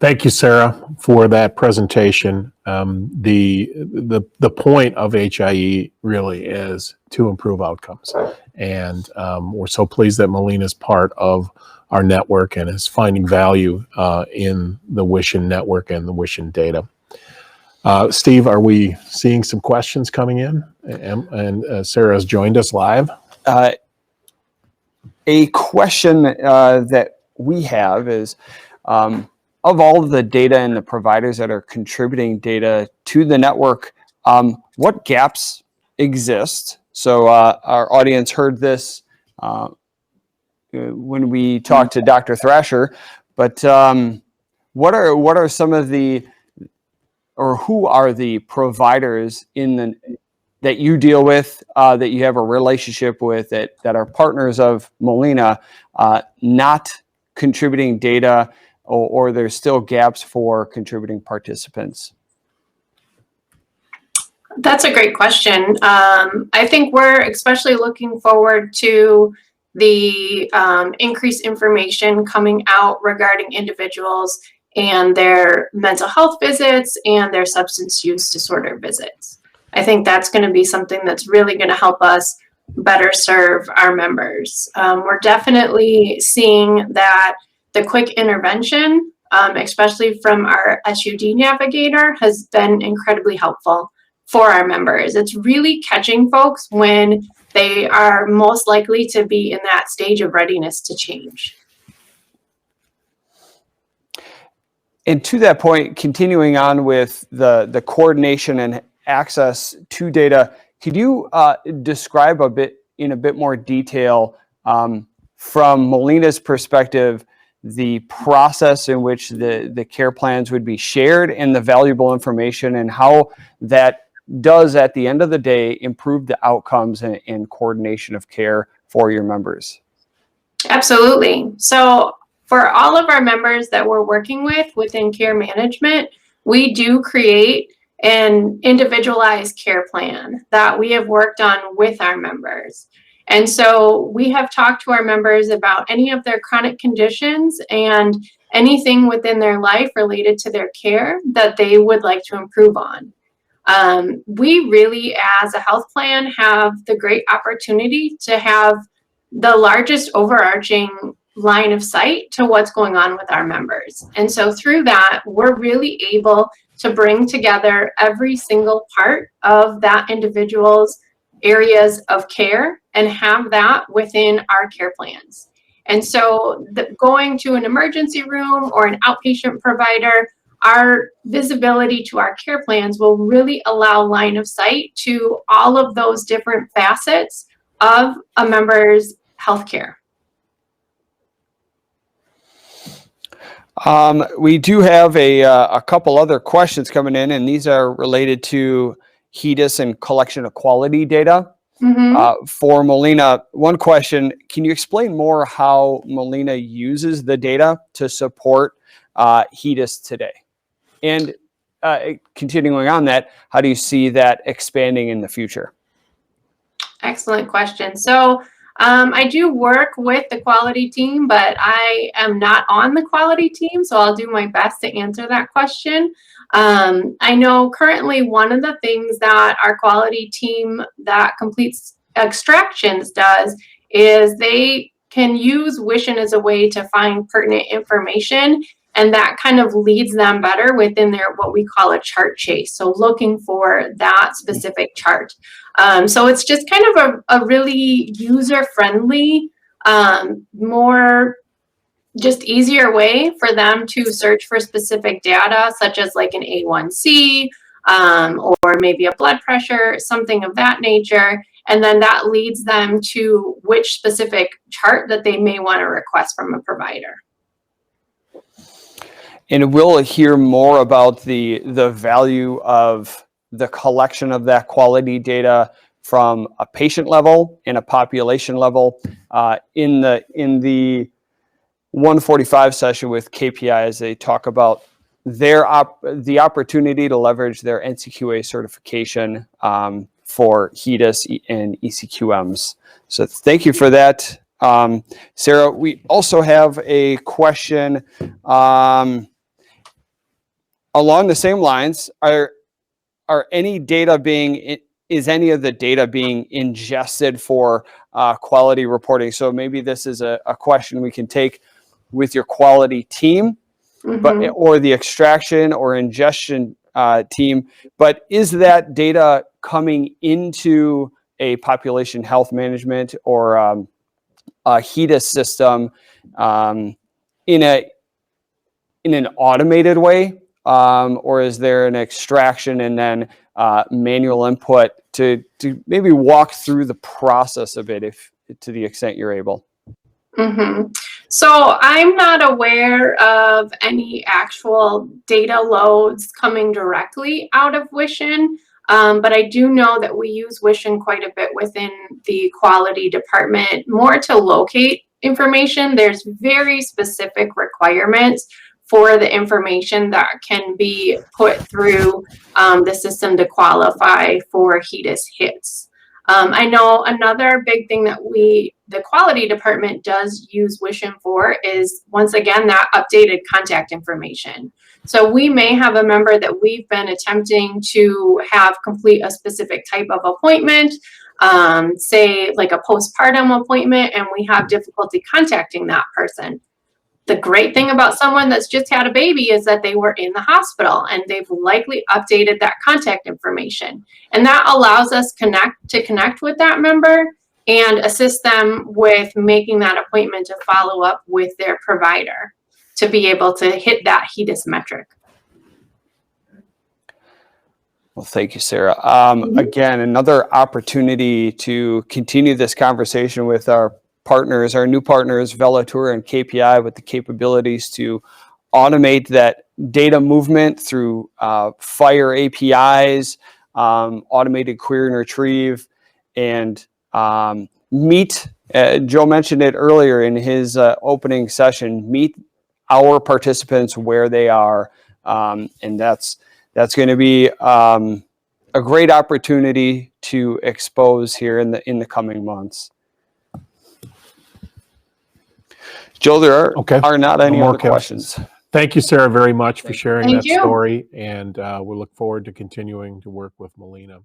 Thank you, Sarah, for that presentation. The point of HIE really is to improve outcomes, and we're so pleased that Molina is part of our network and is finding value in the Wishin network and the Wishin data. Steve, are we seeing some questions coming in? And Sarah has joined us live. A question that we have is, of all of the data and the providers that are contributing data to the network, what gaps exist? So our audience heard this when we talked to Dr. Thrasher, but what are some of the, or who are the providers that you deal with, that you have a relationship with, that are partners of Molina, not contributing data, or there's still gaps for contributing participants? That's a great question. I think we're especially looking forward to the increased information coming out regarding individuals and their mental health visits and their substance use disorder visits. I think that's going to be something that's really going to help us better serve our members. We're definitely seeing that the quick intervention, especially from our SUD navigator, has been incredibly helpful for our members. It's really catching folks when they are most likely to be in that stage of readiness to change. And to that point, continuing on with the coordination and access to data, could you describe in a bit more detail, from Molina's perspective, the process in which the care plans would be shared and the valuable information, and how that does at the end of the day improve the outcomes and coordination of care for your members? Absolutely. So for all of our members that we're working with within care management, we do create an individualized care plan that we have worked on with our members. And so we have talked to our members about any of their chronic conditions and anything within their life related to their care that they would like to improve on. We really, as a health plan, have the great opportunity to have the largest overarching line of sight to what's going on with our members. And so through that, we're really able to bring together every single part of that individual's areas of care and have that within our care plans. And so going to an emergency room or an outpatient provider, our visibility to our care plans will really allow line of sight to all of those different facets of a member's healthcare. We do have a couple other questions coming in, and these are related to HEDIS and collection of quality data. For Molina, one question, can you explain more how Molina uses the data to support HEDIS today? And continuing on that, how do you see that expanding in the future? Excellent question. So I do work with the quality team, but I am not on the quality team, so I'll do my best to answer that question. I know currently one of the things that our quality team that completes extractions does is they can use Wishin as a way to find pertinent information, and that kind of leads them better within their what we call a chart chase. So looking for that specific chart. So it's just kind of a really user-friendly, more just easier way for them to search for specific data, such as like an A1C, or maybe a blood pressure, something of that nature. And then that leads them to which specific chart that they may want to request from a provider. And we'll hear more about the value of the collection of that quality data from a patient level and a population level in the 145 session with KPI, as they talk about the opportunity to leverage their NCQA certification for HEDIS and ECQMs. So thank you for that. Sarah, we also have a question. along the same lines, are any data being, is any of the data being ingested for quality reporting? So maybe this is a question we can take with your quality team, but Mhm. or the extraction or ingestion team. But is that data coming into a population health management or a HEDIS system in an automated way, or is there an extraction and then manual input to maybe walk through the process of it, if to the extent you're able? Mhm. So I'm not aware of any actual data loads coming directly out of Wishin, but I do know that we use Wishin quite a bit within the quality department, more to locate information. There's very specific requirements for the information that can be put through the system to qualify for HEDIS hits. I know another big thing that the quality department does use Wishin for is, once again, that updated contact information. So we may have a member that we've been attempting to have complete a specific type of appointment, say like a postpartum appointment, and we have difficulty contacting that person. The great thing about someone that's just had a baby is that they were in the hospital and they've likely updated that contact information. And that allows us to connect with that member and assist them with making that appointment to follow up with their provider to be able to hit that HEDIS metric. Well, thank you, Sarah. Again, another opportunity to continue this conversation with our partners, our new partners, Velotour and KPI, with the capabilities to automate that data movement through FHIR APIs, automated query and retrieve, and meet, Joe mentioned it earlier in his opening session, meet our participants where they are. And that's going to be a great opportunity to expose here in the coming months. Joe, there are not any more questions. Thank you, Sarah, very much for sharing Thank that you. story, and we look forward to continuing to work with Molina.